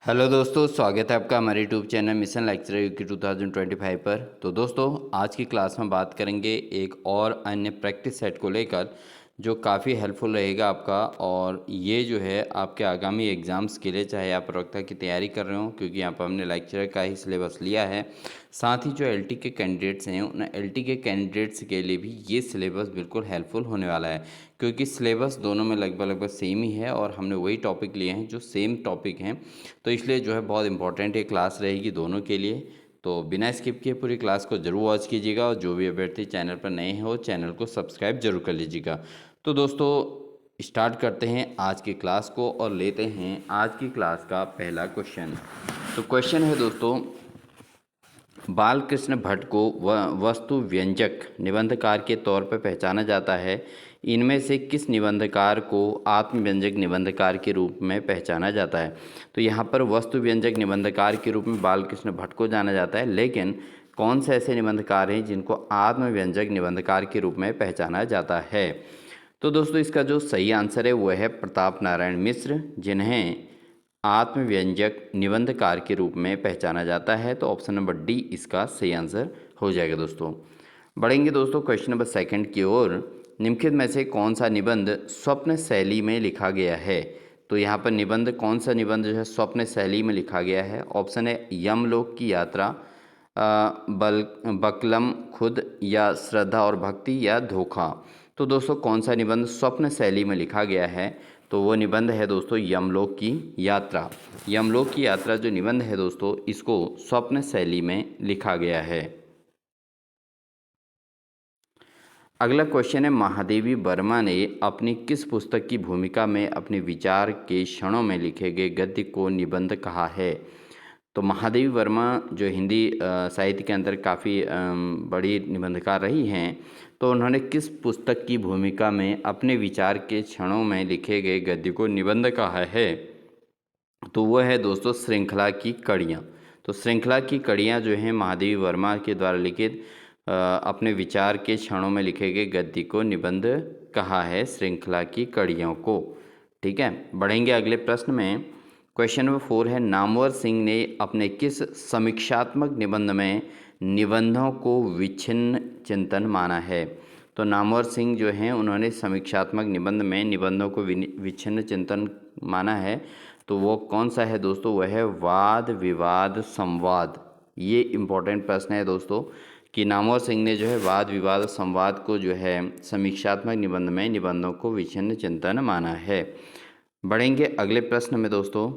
Hello दोस्तों, स्वागत है आपका हमारे YouTube channel mission lecturer UK 2025 पर। तो दोस्तों, आज की क्लास में बात करेंगे एक और अन्य प्रैक्टिस सेट को लेकर जो काफ़ी हेल्पफुल रहेगा आपका। और ये जो है आपके आगामी एग्ज़ाम्स के लिए, चाहे आप प्रवक्ता की तैयारी कर रहे हो, क्योंकि यहाँ पर हमने लेक्चरर का ही सिलेबस लिया है। साथ ही जो एलटी के कैंडिडेट्स हैं, उन एलटी के कैंडिडेट्स के लिए भी ये सिलेबस बिल्कुल हेल्पफुल होने वाला है, क्योंकि सिलेबस दोनों में लगभग सेम ही है और हमने वही टॉपिक लिए हैं जो सेम टॉपिक हैं। तो इसलिए जो है बहुत इंपॉर्टेंट ये क्लास रहेगी दोनों के लिए। तो बिना स्किप किए पूरी क्लास को जरूर वॉच कीजिएगा, और जो भी अभ्यर्थी चैनल पर नए हो चैनल को सब्सक्राइब जरूर कर लीजिएगा। तो दोस्तों, स्टार्ट करते हैं आज की क्लास को और लेते हैं आज की क्लास का पहला क्वेश्चन। तो क्वेश्चन है दोस्तों, बालकृष्ण भट्ट को वस्तु व्यंजक निबंधकार के तौर पर पहचाना जाता है। इनमें से किस निबंधकार को आत्मव्यंजक निबंधकार के रूप में पहचाना जाता है? तो यहाँ पर वस्तु व्यंजक निबंधकार के रूप में बालकृष्ण भट्ट को जाना जाता है, लेकिन कौन से ऐसे निबंधकार हैं जिनको आत्मव्यंजक निबंधकार के रूप में पहचाना जाता है? तो दोस्तों, इसका जो सही आंसर है वह है प्रताप नारायण मिश्र, जिन्हें आत्मव्यंजक निबंधकार के रूप में पहचाना जाता है। तो ऑप्शन नंबर डी इसका सही आंसर हो जाएगा। दोस्तों, बढ़ेंगे दोस्तों क्वेश्चन नंबर सेकंड की ओर। निम्नलिखित में से कौन सा निबंध स्वप्न शैली में लिखा गया है? तो यहाँ पर निबंध, कौन सा निबंध जो है स्वप्न शैली में लिखा गया है? ऑप्शन है यमलोक की यात्रा, बकलम खुद, या श्रद्धा और भक्ति, या धोखा। तो दोस्तों, कौन सा निबंध स्वप्न शैली में लिखा गया है? तो वो निबंध है दोस्तों यमलोक की यात्रा। यमलोक की यात्रा जो निबंध है दोस्तों, इसको स्वप्न शैली में लिखा गया है। अगला क्वेश्चन है, महादेवी वर्मा ने अपनी किस पुस्तक की भूमिका में अपने विचार के क्षणों में लिखे गए गद्य को निबंध कहा है? तो महादेवी वर्मा जो हिंदी साहित्य के अंदर काफ़ी बड़ी निबंधकार रही हैं, तो उन्होंने किस पुस्तक की भूमिका में अपने विचार के क्षणों में लिखे गए गद्य को निबंध कहा है? तो वह है दोस्तों श्रृंखला की कड़ियाँ। तो श्रृंखला की कड़ियाँ जो हैं महादेवी वर्मा के द्वारा लिखित अपने विचार के क्षणों में लिखे गए गद्य को निबंध कहा है, श्रृंखला की कड़ियों को। ठीक है, बढ़ेंगे अगले प्रश्न में। क्वेश्चन नंबर 4 है, नामवर सिंह ने अपने किस समीक्षात्मक निबंध में निबंधों को विच्छिन्न चिंतन माना है? तो नामवर सिंह जो हैं, उन्होंने समीक्षात्मक निबंध में निबंधों को विच्छिन्न चिंतन माना है। तो वो कौन सा है दोस्तों? वह है वाद विवाद संवाद। ये इम्पोर्टेंट प्रश्न है दोस्तों, कि नामवर सिंह ने जो है वाद विवाद संवाद को जो है समीक्षात्मक निबंध में निबंधों को विच्छिन्न चिंतन माना है। बढ़ेंगे अगले प्रश्न में दोस्तों।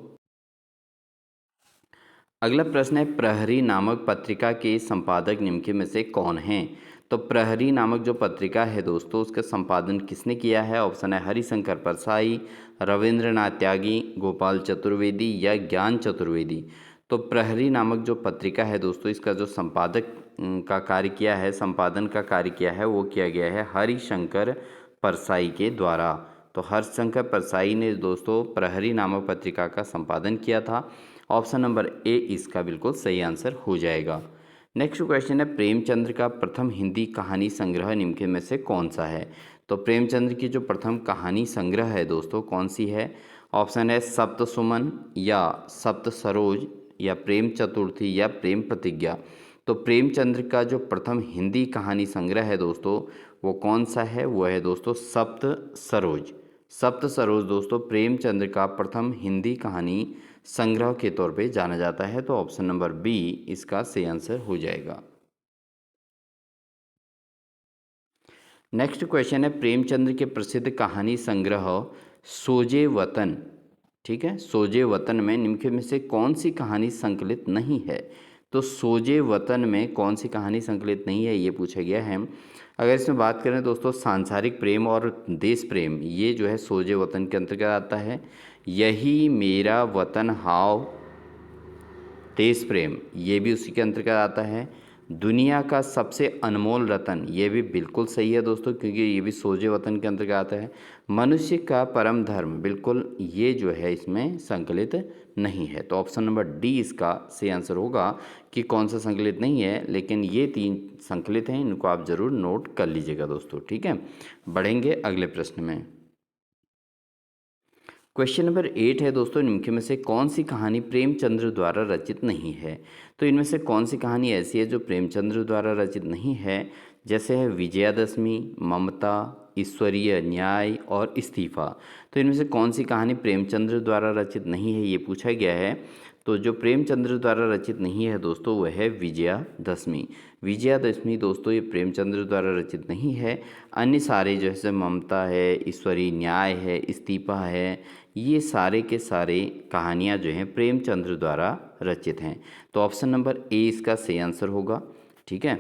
अगला प्रश्न है, प्रहरी नामक पत्रिका के संपादक निम्नलिखित में से कौन हैं? तो प्रहरी नामक जो पत्रिका है दोस्तों, उसका संपादन किसने किया है? ऑप्शन है हरिशंकर परसाई, रविंद्रनाथ त्यागी, गोपाल चतुर्वेदी, या ज्ञान चतुर्वेदी। तो प्रहरी नामक जो पत्रिका है दोस्तों, इसका जो संपादक का कार्य किया है, संपादन का कार्य किया है, वो किया गया है हरिशंकर परसाई के द्वारा। तो हरिशंकर परसाई ने दोस्तों प्रहरी नामक पत्रिका का संपादन किया था। ऑप्शन नंबर ए इसका बिल्कुल सही आंसर हो जाएगा। नेक्स्ट क्वेश्चन है, प्रेमचंद्र का प्रथम हिंदी कहानी संग्रह निम्नलिखित में से कौन सा है? तो प्रेमचंद्र की जो प्रथम कहानी संग्रह है दोस्तों, कौन सी है? ऑप्शन है सप्त सुमन, या सप्त सरोज, या प्रेम चतुर्थी, या प्रेम प्रतिज्ञा। तो प्रेमचंद्र का जो प्रथम हिंदी कहानी संग्रह है दोस्तों, वो कौन सा है? वो है दोस्तों सप्त सरोज। सप्त सरोज दोस्तों प्रेमचंद्र का प्रथम हिंदी कहानी संग्रह के तौर पे जाना जाता है। तो ऑप्शन नंबर बी इसका सही आंसर हो जाएगा। नेक्स्ट क्वेश्चन है, प्रेमचंद्र के प्रसिद्ध कहानी संग्रह सोजे वतन, ठीक है, सोजे वतन में निम्नलिखित में से कौन सी कहानी संकलित नहीं है? तो सोजे वतन में कौन सी कहानी संकलित नहीं है, ये पूछा गया है। अगर इसमें बात करें दोस्तों, सांसारिक प्रेम और देश प्रेम, ये जो है सोजे वतन के अंतर्गत आता है। यही मेरा वतन हाव, देश प्रेम, ये भी उसी के अंतर्गत आता है। दुनिया का सबसे अनमोल रतन, ये भी बिल्कुल सही है दोस्तों, क्योंकि ये भी सोजे वतन के अंतर्गत आता है। मनुष्य का परम धर्म, बिल्कुल ये जो है इसमें संकलित नहीं है। तो ऑप्शन नंबर डी इसका सही आंसर होगा, कि कौन सा संकलित नहीं है, लेकिन ये 3 संकलित हैं, इनको आप ज़रूर नोट कर लीजिएगा दोस्तों। ठीक है, बढ़ेंगे अगले प्रश्न में। क्वेश्चन नंबर 8 है दोस्तों, निम्न में से कौन सी कहानी प्रेमचंद्र द्वारा रचित नहीं है। तो इनमें से कौन सी कहानी ऐसी है जो प्रेमचंद्र द्वारा रचित नहीं है। जैसे है विजयादशमी, ममता, ईश्वरीय न्याय और इस्तीफा। तो इनमें से कौन सी कहानी प्रेमचंद्र द्वारा रचित नहीं है, ये पूछा गया है। तो जो प्रेमचंद्र द्वारा रचित नहीं है दोस्तों, वह है विजयादशमी। विजयादशमी दोस्तों ये प्रेमचंद्र द्वारा रचित नहीं है। अन्य सारे जैसे ममता है, ईश्वरीय न्याय है, इस्तीफा है, ये सारे के सारे कहानियाँ जो हैं प्रेमचंद्र द्वारा रचित हैं। तो ऑप्शन नंबर ए इसका सही आंसर होगा। ठीक है।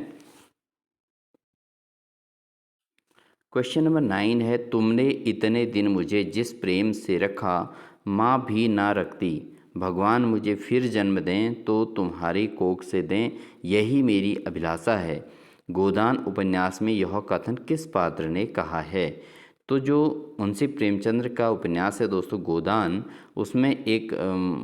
क्वेश्चन नंबर 9 है, तुमने इतने दिन मुझे जिस प्रेम से रखा, माँ भी ना रखती, भगवान मुझे फिर जन्म दें तो तुम्हारी कोख से दें, यही मेरी अभिलाषा है। गोदान उपन्यास में यह कथन किस पात्र ने कहा है। तो जो मुंशी प्रेमचंद्र का उपन्यास है दोस्तों गोदान, उसमें एक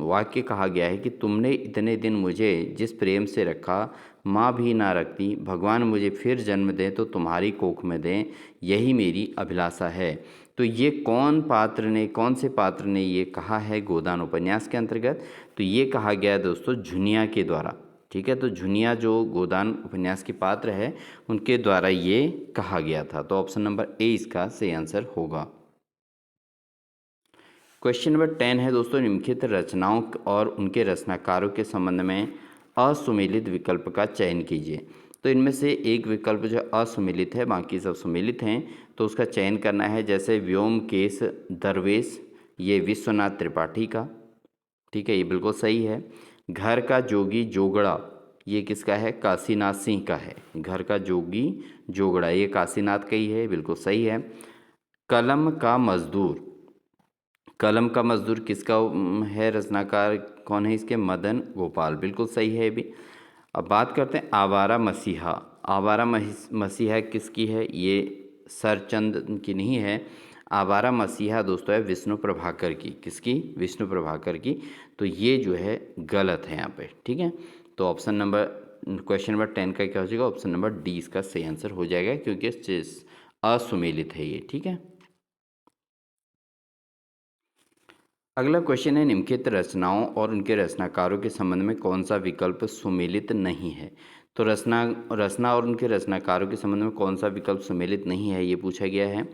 वाक्य कहा गया है कि तुमने इतने दिन मुझे जिस प्रेम से रखा, माँ भी ना रखती, भगवान मुझे फिर जन्म दें तो तुम्हारी कोख में दें, यही मेरी अभिलाषा है। तो ये कौन से पात्र ने ये कहा है गोदान उपन्यास के अंतर्गत। तो ये कहा गया है दोस्तों झुनिया के द्वारा। ठीक है। तो झुनिया जो गोदान उपन्यास के पात्र है, उनके द्वारा ये कहा गया था। तो ऑप्शन नंबर ए इसका सही आंसर होगा। क्वेश्चन नंबर 10 है दोस्तों, निम्नलिखित रचनाओं और उनके रचनाकारों के संबंध में असुमेलित विकल्प का चयन कीजिए। तो इनमें से एक विकल्प जो असुमेलित है, बाकी सब सुमेलित हैं, तो उसका चयन करना है। जैसे व्योमकेश दरवेश, ये विश्वनाथ त्रिपाठी का। ठीक है, ये बिल्कुल सही है। घर का जोगी जोगड़ा, ये किसका है, काशीनाथ सिंह का है। घर का जोगी जोगड़ा ये काशीनाथ का ही है, बिल्कुल सही है। कलम का मजदूर, कलम का मजदूर किसका है, रचनाकार कौन है इसके, मदन गोपाल, बिल्कुल सही है भी। अब बात करते हैं आवारा मसीहा। आवारा मसीहा किसकी है, ये सरचंद की नहीं है। आवारा मसीहा दोस्तों है विष्णु प्रभाकर की। किसकी, विष्णु प्रभाकर की। तो ये जो है गलत है यहाँ पे। ठीक है। तो ऑप्शन नंबर क्वेश्चन नंबर 10 का क्या हो जाएगा, ऑप्शन नंबर डी इसका सही आंसर हो जाएगा, क्योंकि असुमेलित है ये। ठीक है। अगला क्वेश्चन है, निम्नलिखित रचनाओं और उनके रचनाकारों के संबंध में कौन सा विकल्प सुमेलित नहीं है। तो रचना और उनके रचनाकारों के संबंध में कौन सा विकल्प सुमेलित नहीं है, ये पूछा गया है।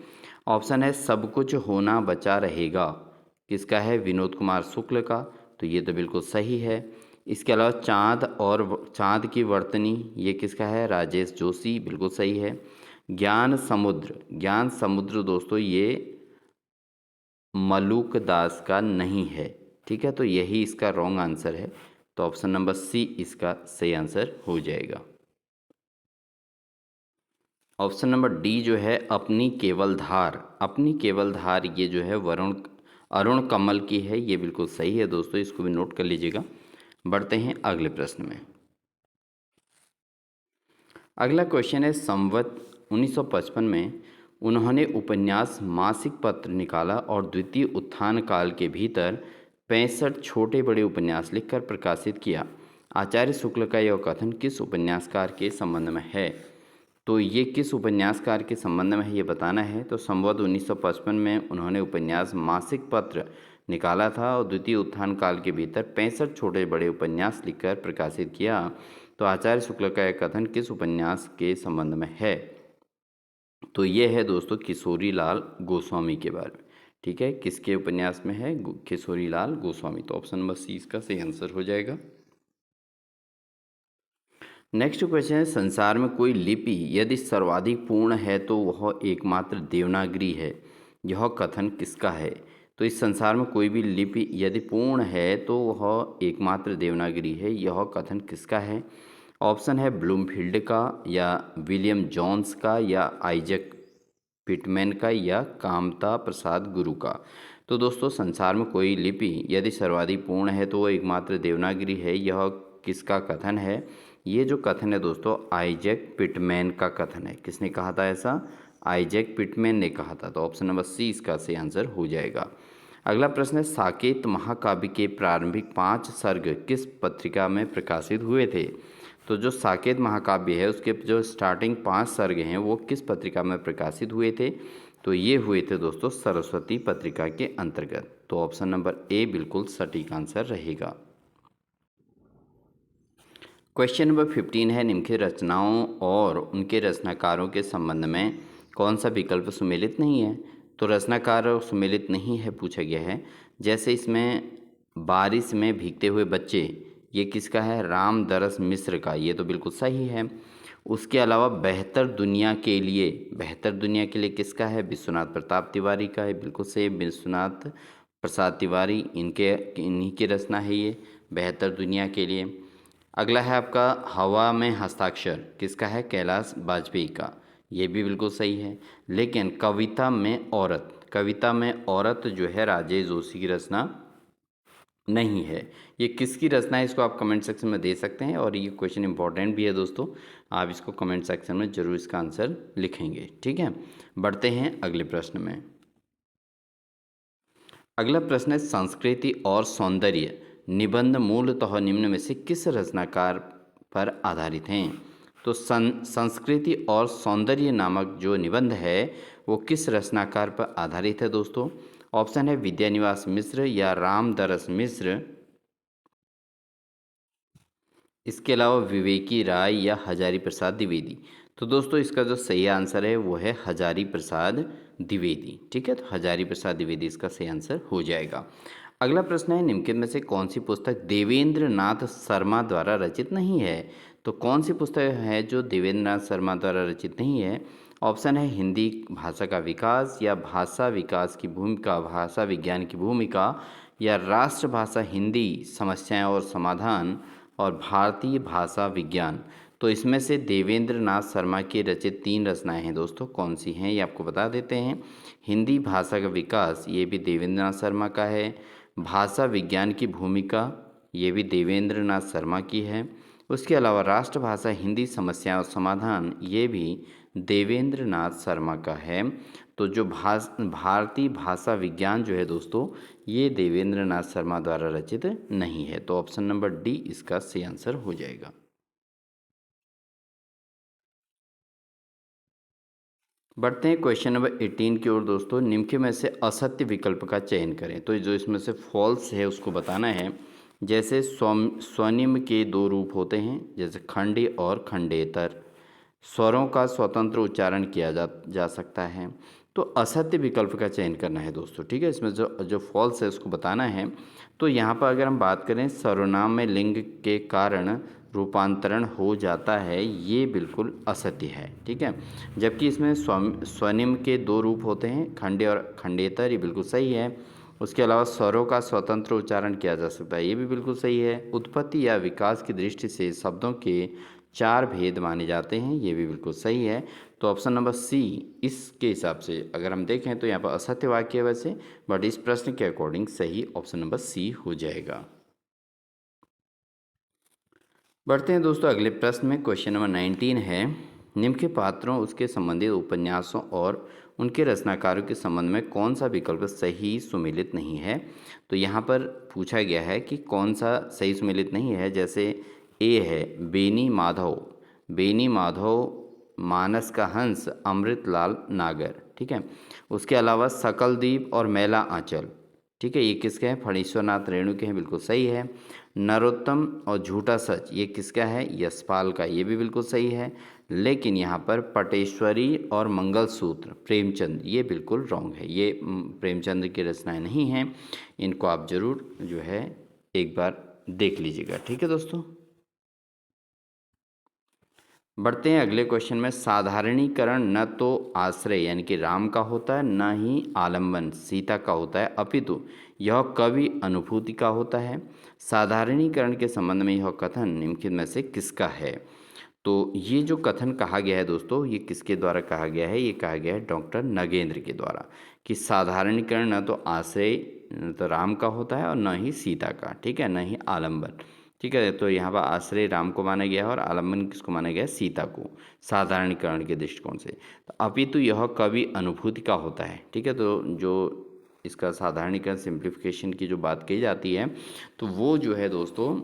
ऑप्शन है सब कुछ होना बचा रहेगा, किसका है, विनोद कुमार शुक्ल का। तो ये तो बिल्कुल सही है। इसके अलावा चाँद की वर्तनी, ये किसका है, राजेश जोशी, बिल्कुल सही है। ज्ञान समुद्र दोस्तों ये मलूक दास का नहीं है। ठीक है। तो यही इसका रॉन्ग आंसर है। तो ऑप्शन नंबर सी इसका सही आंसर हो जाएगा। ऑप्शन नंबर डी जो है अपनी केवल धार, अपनी केवल धार ये जो है अरुण कमल की है, ये बिल्कुल सही है दोस्तों, इसको भी नोट कर लीजिएगा। बढ़ते हैं अगले प्रश्न में। अगला क्वेश्चन है, संवत 1955 में उन्होंने उपन्यास मासिक पत्र निकाला और द्वितीय उत्थान काल के भीतर 65 छोटे बड़े उपन्यास लिखकर प्रकाशित किया। आचार्य शुक्ल का यह कथन किस उपन्यासकार के संबंध में है। तो ये किस उपन्यासकार के संबंध में है, ये बताना है। तो संवत 1955 में उन्होंने उपन्यास मासिक पत्र निकाला था और द्वितीय उत्थान काल के भीतर 65 छोटे बड़े उपन्यास लिखकर प्रकाशित किया। तो आचार्य शुक्ल का यह कथन किस उपन्यास के संबंध में है। तो ये है दोस्तों किशोरी लाल गोस्वामी के बारे में। ठीक है, किसके उपन्यास में है, किशोरी लाल गोस्वामी। तो ऑप्शन नंबर सी इसका सही आंसर हो जाएगा। नेक्स्ट क्वेश्चन है, संसार में कोई लिपि यदि सर्वाधिक पूर्ण है तो वह एकमात्र देवनागरी है, यह कथन किसका है। तो इस संसार में कोई भी लिपि यदि पूर्ण है तो वह एकमात्र देवनागरी है, यह कथन किसका है। ऑप्शन है ब्लूमफील्ड का, या विलियम जोन्स का, या आइजैक पिटमैन का, या कामता प्रसाद गुरु का। तो दोस्तों संसार में कोई लिपि यदि सर्वाधिक पूर्ण है तो वह एकमात्र देवनागरी है, यह किसका कथन है। ये जो कथन है दोस्तों आइजैक पिटमैन का कथन है। किसने कहा था ऐसा, आइजैक पिटमैन ने कहा था। तो ऑप्शन नंबर सी इसका सही आंसर हो जाएगा। अगला प्रश्न है, साकेत महाकाव्य के प्रारंभिक 5 सर्ग किस पत्रिका में प्रकाशित हुए थे। तो जो साकेत महाकाव्य है उसके जो स्टार्टिंग 5 सर्ग हैं वो किस पत्रिका में प्रकाशित हुए थे। तो ये हुए थे दोस्तों सरस्वती पत्रिका के अंतर्गत। तो ऑप्शन नंबर ए बिल्कुल सटीक आंसर रहेगा। क्वेश्चन नंबर 15 है, निम्नलिखित रचनाओं और उनके रचनाकारों के संबंध में कौन सा विकल्प सुमेलित नहीं है। तो रचनाकार और सुमेलित नहीं है पूछा गया है। जैसे इसमें बारिश में भीगते हुए बच्चे, ये किसका है, रामदरस मिश्र का, ये तो बिल्कुल सही है। उसके अलावा बेहतर दुनिया के लिए, बेहतर दुनिया के लिए किसका है, विश्वनाथ प्रताप तिवारी का है, बिल्कुल सही, विश्वनाथ प्रसाद तिवारी, इन्हीं की रचना है ये, बेहतर दुनिया के लिए। अगला है आपका हवा में हस्ताक्षर, किसका है, कैलाश वाजपेयी का, ये भी बिल्कुल सही है। लेकिन कविता में औरत, कविता में औरत जो है राजेश जोशी की रचना नहीं है। ये किसकी रचना है, इसको आप कमेंट सेक्शन में दे सकते हैं, और ये क्वेश्चन इंपॉर्टेंट भी है दोस्तों, आप इसको कमेंट सेक्शन में जरूर इसका आंसर लिखेंगे। ठीक है, बढ़ते हैं अगले प्रश्न में। अगला प्रश्न है, संस्कृति और सौंदर्य निबंध मूलतः निम्न में से किस रचनाकार पर आधारित हैं। तो संस्कृति और सौंदर्य नामक जो निबंध है वो किस रचनाकार पर आधारित है दोस्तों। ऑप्शन है विद्यानिवास मिश्र या रामदरस मिश्र, इसके अलावा विवेकी राय या हजारी प्रसाद द्विवेदी। तो दोस्तों इसका जो सही आंसर है वो है हजारी प्रसाद द्विवेदी। ठीक है, तो हजारी प्रसाद द्विवेदी इसका सही आंसर हो जाएगा। अगला प्रश्न है, निम्नलिखित में से कौन सी पुस्तक देवेंद्र नाथ शर्मा द्वारा रचित नहीं है। तो कौन सी पुस्तक है जो देवेंद्र नाथ शर्मा द्वारा रचित नहीं है। ऑप्शन है हिंदी भाषा का विकास, या भाषा विकास की भूमिका, भाषा विज्ञान की भूमिका, या राष्ट्रभाषा हिंदी समस्याएं और समाधान, और भारतीय भाषा विज्ञान। तो इसमें से देवेंद्र नाथ शर्मा की रचित 3 रचनाएं हैं दोस्तों, कौन सी हैं ये आपको बता देते हैं। हिंदी भाषा का विकास, ये भी देवेंद्र नाथ शर्मा का है। भाषा विज्ञान की भूमिका, ये भी देवेंद्र नाथ शर्मा की है। उसके अलावा राष्ट्रभाषा हिंदी समस्या और समाधान, ये भी देवेंद्र नाथ शर्मा का है। तो जो भारतीय भाषा विज्ञान जो है दोस्तों, ये देवेंद्र नाथ शर्मा द्वारा रचित नहीं है। तो ऑप्शन नंबर डी इसका सही आंसर हो जाएगा। बढ़ते हैं क्वेश्चन नंबर 18 की ओर दोस्तों। निम्नलिखित में से असत्य विकल्प का चयन करें। तो जो इसमें से फॉल्स है उसको बताना है। जैसे स्वनिम के 2 रूप होते हैं, जैसे खंडी और खंडेतर। स्वरों का स्वतंत्र उच्चारण किया जा सकता है। तो असत्य विकल्प का चयन करना है दोस्तों। ठीक है, इसमें जो जो फॉल्स है उसको बताना है। तो यहाँ पर अगर हम बात करें, सर्वनाम में लिंग के कारण रूपांतरण हो जाता है, ये बिल्कुल असत्य है। ठीक है, जबकि इसमें स्वनिम के 2 रूप होते हैं, खंडे और खंडेतर, ये बिल्कुल सही है। उसके अलावा स्वरों का स्वतंत्र उच्चारण किया जा सकता है, ये भी बिल्कुल सही है। उत्पत्ति या विकास की दृष्टि से शब्दों के 4 भेद माने जाते हैं, ये भी बिल्कुल सही है। तो ऑप्शन नंबर सी इसके हिसाब से अगर हम देखें तो यहाँ पर असत्य वाक्य है वैसे, बट इस प्रश्न के अकॉर्डिंग सही ऑप्शन नंबर सी हो जाएगा। बढ़ते हैं दोस्तों अगले प्रश्न में। क्वेश्चन नंबर 19 है, निम्न के पात्रों, उसके संबंधित उपन्यासों और उनके रचनाकारों के संबंध में कौन सा विकल्प सही सुमेलित नहीं है। तो यहाँ पर पूछा गया है कि कौन सा सही सुमेलित नहीं है। जैसे ए है बेनी माधव, बेनी माधव मानस का हंस अमृतलाल नागर। ठीक है, उसके अलावा सकलदीप और मैला आंचल, ठीक है, ये किसके हैं, फणीश्वरनाथ रेणु के हैं, बिल्कुल सही है। नरोत्तम और झूठा सच, ये किसका है, यशपाल का, ये भी बिल्कुल सही है। लेकिन यहाँ पर पटेश्वरी और मंगलसूत्र प्रेमचंद, ये बिल्कुल रॉन्ग है, ये प्रेमचंद की रचनाएं नहीं हैं। इनको आप जरूर जो है एक बार देख लीजिएगा। ठीक है दोस्तों, बढ़ते हैं अगले क्वेश्चन में। साधारणीकरण न तो आश्रय यानी कि राम का होता है, न ही आलम्बन सीता का होता है, अपितु यह कवि अनुभूति का होता है। साधारणीकरण के संबंध में यह कथन निम्नलिखित में से किसका है। तो ये जो कथन कहा गया है दोस्तों, ये किसके द्वारा कहा गया है, ये कहा गया है डॉक्टर नगेंद्र के द्वारा, कि साधारणीकरण न तो आश्रय तो राम का होता है और न ही सीता का, ठीक है, न ही आलम्बन। ठीक है, तो यहाँ पर आश्रय राम को माना गया है और आलम्बन किसको माना गया है, सीता को, साधारणीकरण के दृष्टिकोण से। तो अपितु यह कवि अनुभूति का होता है। ठीक है, तो जो इसका साधारणीकरण सिंप्लीफिकेशन की जो बात कही जाती है, तो वो जो है दोस्तों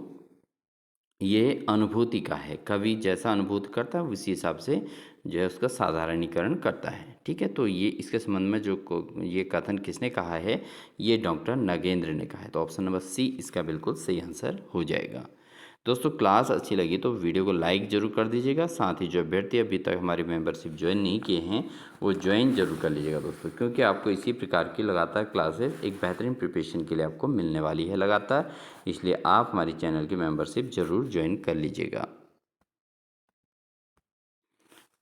ये अनुभूति का है। कवि जैसा अनुभूति करता है उसी हिसाब से जो है उसका साधारणीकरण करता है। ठीक है, तो ये इसके संबंध में ये कथन किसने कहा है, ये डॉक्टर नगेंद्र ने कहा है। तो ऑप्शन नंबर सी इसका बिल्कुल सही आंसर हो जाएगा। दोस्तों क्लास अच्छी लगी तो वीडियो को लाइक ज़रूर कर दीजिएगा। साथ ही जो अभ्यर्थी अभी तक हमारी मेंबरशिप ज्वाइन नहीं किए हैं वो ज्वाइन जरूर कर लीजिएगा दोस्तों, क्योंकि आपको इसी प्रकार की लगातार क्लासेस एक बेहतरीन प्रिपरेशन के लिए आपको मिलने वाली है लगातार। इसलिए आप हमारी चैनल की मेंबरशिप जरूर ज्वाइन कर लीजिएगा।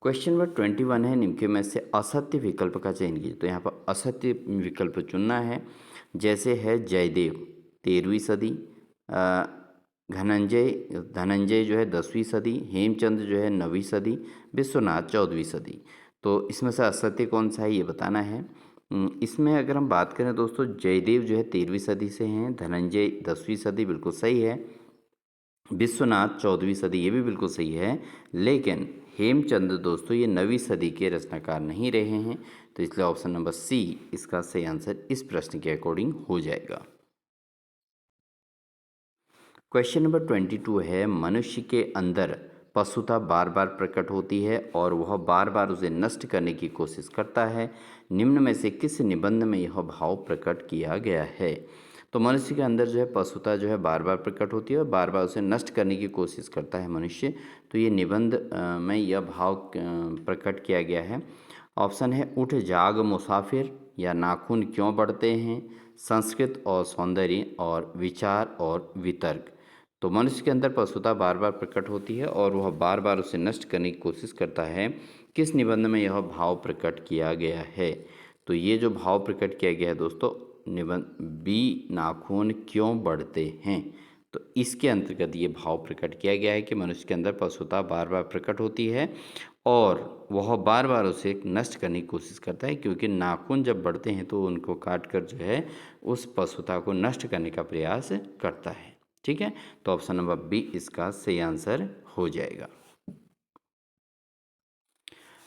क्वेश्चन नंबर 21 है, निम्न में से असत्य विकल्प का चयन कीजिए। तो यहाँ पर असत्य विकल्प चुनना है। जैसे है जयदेव 13वीं सदी, धनंजय जो है 10वीं सदी, हेमचंद जो है 9वीं सदी, विश्वनाथ 14वीं सदी। तो इसमें से असत्य कौन सा है ये बताना है। इसमें अगर हम बात करें दोस्तों, जयदेव जो है 13वीं सदी से हैं, धनंजय 10वीं सदी बिल्कुल सही है, विश्वनाथ 14वीं सदी ये भी बिल्कुल सही है, लेकिन हेमचंद दोस्तों ये 9वीं सदी के रचनाकार नहीं रहे हैं। तो इसलिए ऑप्शन नंबर सी इसका सही आंसर इस प्रश्न के अकॉर्डिंग हो जाएगा। क्वेश्चन नंबर 22 है, मनुष्य के अंदर पशुता बार बार प्रकट होती है और वह बार बार उसे नष्ट करने की कोशिश करता है। निम्न में से किस निबंध में यह भाव प्रकट किया गया है। तो मनुष्य के अंदर जो है पशुता जो है बार बार प्रकट होती है और बार बार उसे नष्ट करने की कोशिश करता है मनुष्य। तो ये निबंध में यह भाव प्रकट किया गया है। ऑप्शन है उठ जाग मुसाफिर, या नाखून क्यों बढ़ते हैं, संस्कृत और सौंदर्य, और विचार और वितर्क। तो मनुष्य के अंदर पशुता बार बार प्रकट होती है और वह बार बार उसे नष्ट करने की कोशिश करता है। किस निबंध में यह भाव प्रकट किया गया है। तो ये जो भाव प्रकट किया गया है दोस्तों, निबंध बी, नाखून क्यों बढ़ते हैं। तो इसके अंतर्गत ये भाव प्रकट किया गया है कि मनुष्य के अंदर पशुता बार बार प्रकट होती है और वह बार बार उसे नष्ट करने की कोशिश करता है, क्योंकि नाखून जब बढ़ते हैं तो उनको काट कर जो है उस पशुता को नष्ट करने का प्रयास करता है। ठीक है, तो ऑप्शन नंबर बी इसका सही आंसर हो जाएगा।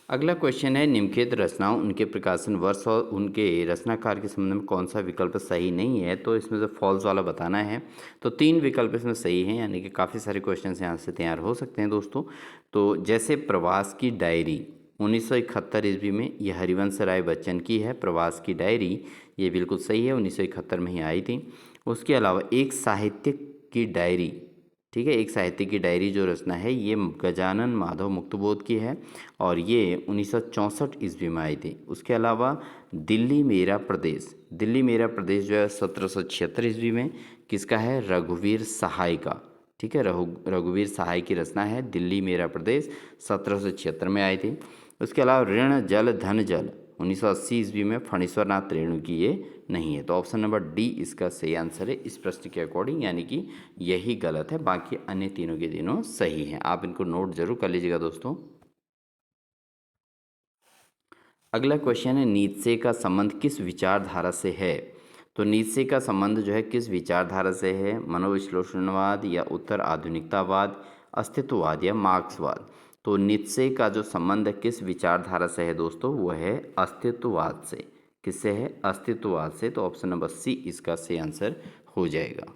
अगला क्वेश्चन है, निम्नलिखित रचनाओं उनके प्रकाशन वर्ष और उनके रचनाकार के संबंध में कौन सा विकल्प सही नहीं है। तो इसमें से फॉल्स वाला बताना है। तो 3 विकल्प इसमें सही हैं, यानी कि काफ़ी सारे क्वेश्चन यहाँ से तैयार हो सकते हैं दोस्तों। तो जैसे प्रवास की डायरी 1971 ईस्वी में, यह हरिवंश राय बच्चन की है। प्रवास की डायरी ये बिल्कुल सही है, 1971 में ही आई थी। उसके अलावा एक साहित्यिक की डायरी, ठीक है, एक साहित्य की डायरी जो रचना है ये गजानन माधव मुक्तबोध की है और ये 1964 ईस्वी में आई थी। उसके अलावा दिल्ली मेरा प्रदेश, दिल्ली मेरा प्रदेश जो है 1776 ईस्वी में किसका है, रघुवीर सहाय का। ठीक है, रघुवीर सहाय की रचना है दिल्ली मेरा प्रदेश, 1776 में आई थी। उसके अलावा ऋण जल धन जल 1980 ईस्वी में फणीश्वर नाथ रेणु की ये नहीं है। तो ऑप्शन नंबर डी इसका सही आंसर है इस प्रश्न के अकॉर्डिंग, यानी कि यही गलत है, बाकी अन्य तीनों के तीनों सही हैं। आप इनको नोट जरूर कर लीजिएगा दोस्तों। अगला क्वेश्चन है, नीत्शे का संबंध किस विचारधारा से है। तो नीत्शे का संबंध जो है किस विचारधारा से है, मनोविश्लेषणवाद या उत्तर आधुनिकतावाद, अस्तित्ववाद या मार्क्सवाद। तो नीत्शे का जो संबंध किस विचारधारा से है दोस्तों, वो है अस्तित्ववाद से। किससे है, अस्तित्ववाद से। तो ऑप्शन नंबर सी इसका सही आंसर हो जाएगा।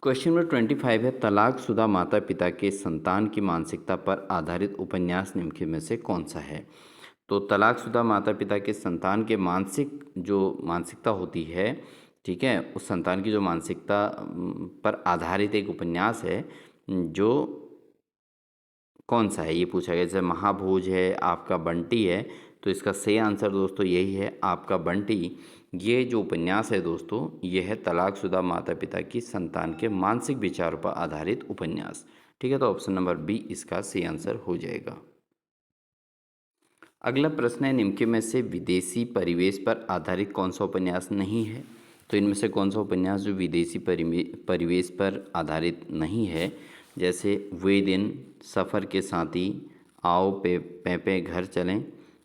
क्वेश्चन नंबर 25 है, तलाकशुदा माता पिता के संतान की मानसिकता पर आधारित उपन्यास निम्नलिखित में से कौन सा है। तो तलाकशुदा माता पिता के संतान के मानसिकता होती है, ठीक है, उस संतान की जो मानसिकता पर आधारित एक उपन्यास है, जो कौन सा है ये पूछा गया। जैसे महाभोज है, आपका बंटी है। तो इसका सही आंसर दोस्तों यही है, आपका बंटी। ये जो उपन्यास है दोस्तों, ये है तलाकशुदा माता पिता की संतान के मानसिक विचारों पर आधारित उपन्यास। ठीक है, तो ऑप्शन नंबर बी इसका सही आंसर हो जाएगा। अगला प्रश्न है, निम्न में से विदेशी परिवेश पर आधारित कौन सा उपन्यास नहीं है। तो इनमें से कौन सा उपन्यास जो विदेशी परिवेश पर आधारित नहीं है। जैसे वे दिन, सफ़र के साथी, आओ पे घर चलें,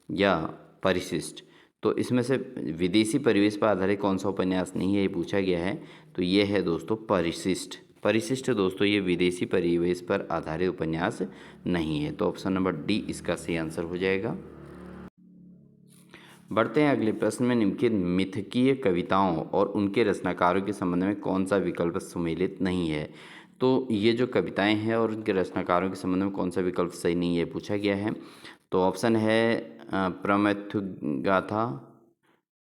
या परिशिष्ट। तो इसमें से विदेशी परिवेश पर आधारित कौन सा उपन्यास नहीं है ये पूछा गया है। तो ये है दोस्तों परिशिष्ट। परिशिष्ट दोस्तों ये विदेशी परिवेश पर आधारित उपन्यास नहीं है। तो ऑप्शन नंबर डी इसका सही आंसर हो जाएगा। बढ़ते हैं अगले प्रश्न में, निम्नलिखित मिथकीय कविताओं और उनके रचनाकारों के संबंध में कौन सा विकल्प सुमेलित नहीं है। तो ये जो कविताएं हैं और उनके रचनाकारों के संबंध में कौन सा विकल्प सही नहीं है पूछा गया है। तो ऑप्शन है प्रमेथु गाथा,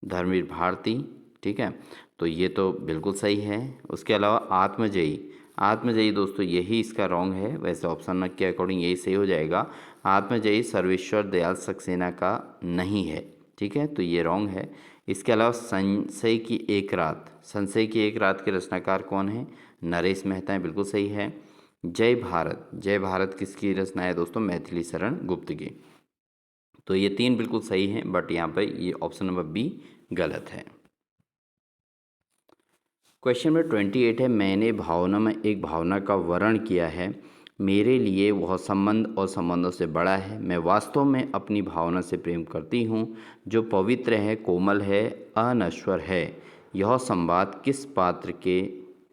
धर्मवीर भारती, ठीक है। तो ये तो बिल्कुल सही है। उसके अलावा आत्मजयी, आत्मजयी दोस्तों यही इसका रॉन्ग है। वैसे ऑप्शन के अकॉर्डिंग यही सही हो जाएगा। आत्मजयी सर्वेश्वर दयाल सक्सेना का नहीं है, ठीक है, तो ये रॉन्ग है। इसके अलावा संशय की एक रात, संशय की एक रात के रचनाकार कौन है? नरेश मेहता है, बिल्कुल सही है। जय भारत, जय भारत किसकी रचना है दोस्तों? मैथिली शरण गुप्त की। तो ये तीन बिल्कुल सही हैं, बट यहाँ पे ये ऑप्शन नंबर बी गलत है। क्वेश्चन नंबर 28 है, मैंने भावना में एक भावना का वर्णन किया है, मेरे लिए वह संबंध और संबंधों से बड़ा है, मैं वास्तव में अपनी भावना से प्रेम करती हूँ, जो पवित्र है, कोमल है, अनश्वर है। यह संवाद किस पात्र के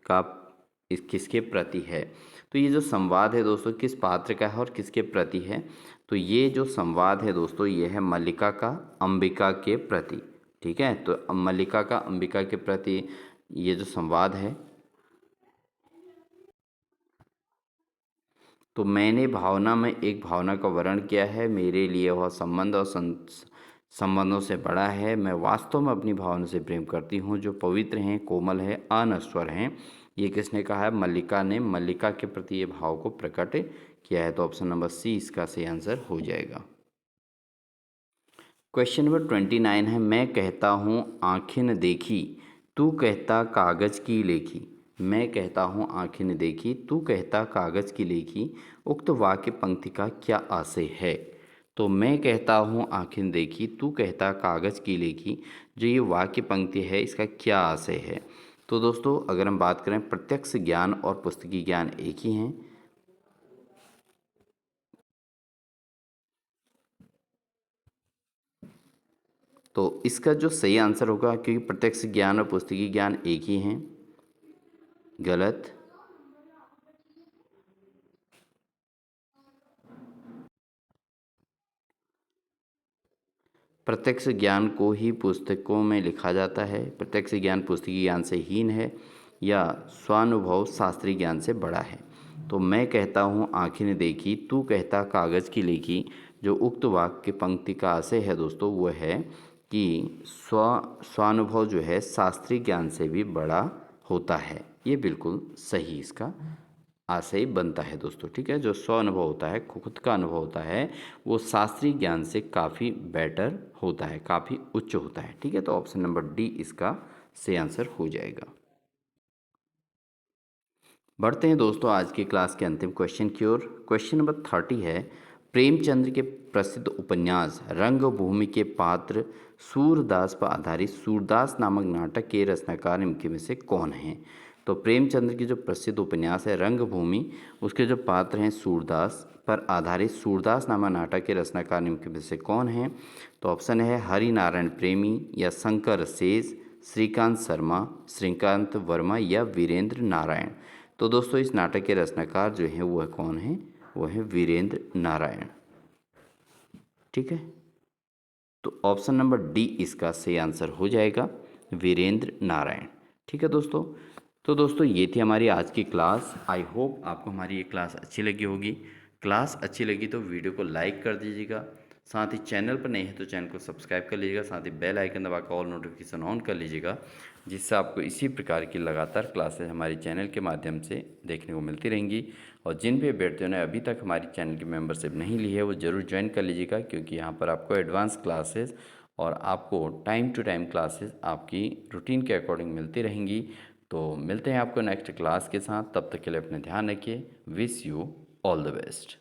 का किसके प्रति है? तो ये जो संवाद है दोस्तों किस पात्र का है और किसके प्रति है? तो ये जो संवाद है दोस्तों ये है मल्लिका का अंबिका के प्रति, ठीक है। तो मल्लिका का अंबिका के प्रति ये जो संवाद है, तो मैंने भावना में एक भावना का वर्णन किया है, मेरे लिए वह संबंध और संबंधों से बड़ा है, मैं वास्तव में अपनी भावना से प्रेम करती हूँ, जो पवित्र हैं, कोमल है, अनश्वर हैं। ये किसने कहा है? मल्लिका ने मल्लिका के प्रति ये भाव को प्रकट किया है। तो ऑप्शन नंबर सी इसका सही आंसर हो जाएगा। क्वेश्चन नंबर 29 है, मैं कहता हूँ आँखें न देखी, तू कहता कागज़ की लेखी। मैं कहता हूँ आँखें न देखी, तू कहता कागज़ की लेखी, उक्त वाक्य पंक्ति का क्या आशय है? तो मैं कहता हूँ आँखें न देखी, तू कहता कागज़ की लेखी, जो ये वाक्य पंक्ति है इसका क्या आशय है? तो दोस्तों अगर हम बात करें, प्रत्यक्ष ज्ञान और पुस्तकी ज्ञान एक ही हैं। तो इसका जो सही आंसर होगा, क्योंकि प्रत्यक्ष ज्ञान और पुस्तकी ज्ञान एक ही हैं, गलत। प्रत्यक्ष ज्ञान को ही पुस्तकों में लिखा जाता है। प्रत्यक्ष ज्ञान पुस्तकीय ज्ञान से हीन है या स्वानुभव शास्त्रीय ज्ञान से बड़ा है। तो मैं कहता हूँ आँखें ने देखी, तू कहता कागज़ की लिखी, जो उक्त वाक्य पंक्ति का आशय है दोस्तों वो है कि स्वानुभव जो है शास्त्रीय ज्ञान से भी बड़ा होता है। ये बिल्कुल सही इसका आशय बनता है दोस्तों, ठीक है। जो स्व अनुभव होता है, खुद का अनुभव होता है, वो शास्त्रीय ज्ञान से काफ़ी बेटर होता है, काफ़ी उच्च होता है, ठीक है। तो ऑप्शन नंबर डी इसका सही आंसर हो जाएगा। बढ़ते हैं दोस्तों आज की क्लास के अंतिम क्वेश्चन की ओर। क्वेश्चन नंबर 30 है, प्रेमचंद्र के प्रसिद्ध उपन्यास रंगभूमि के पात्र सूरदास पर आधारित सूरदास नामक नाटक के रचनाकार निम्न में से कौन हैं? तो प्रेमचंद्र की जो प्रसिद्ध उपन्यास है रंगभूमि, उसके जो पात्र हैं सूरदास पर आधारित सूरदास नामक नाटक के रचनाकार निम्न में से कौन हैं? तो ऑप्शन है हरि नारायण प्रेमी या शंकर शेष, श्रीकांत शर्मा, श्रीकांत वर्मा या वीरेंद्र नारायण। तो दोस्तों इस नाटक के रचनाकार जो हैं वह कौन हैं? वो है वीरेंद्र नारायण, ठीक है। तो ऑप्शन नंबर डी इसका सही आंसर हो जाएगा, वीरेंद्र नारायण, ठीक है दोस्तों। तो दोस्तों ये थी हमारी आज की क्लास। आई होप आपको हमारी ये क्लास अच्छी लगी होगी। क्लास अच्छी लगी तो वीडियो को लाइक कर दीजिएगा, साथ ही चैनल पर नहीं है तो चैनल को सब्सक्राइब कर लीजिएगा, साथ ही बेल आइकन दबाकर ऑल नोटिफिकेशन ऑन कर लीजिएगा, जिससे आपको इसी प्रकार की लगातार क्लासेस हमारे चैनल के माध्यम से देखने को मिलती रहेंगी। और जिन भी अभ्यर्थियों ने अभी तक हमारी चैनल की मेंबरशिप नहीं ली है वो ज़रूर ज्वाइन कर लीजिएगा, क्योंकि यहाँ पर आपको एडवांस क्लासेस और आपको टाइम टू टाइम क्लासेस आपकी रूटीन के अकॉर्डिंग मिलती रहेंगी। तो मिलते हैं आपको नेक्स्ट क्लास के साथ, तब तक के लिए अपने ध्यान रखिए। Wish you all the best.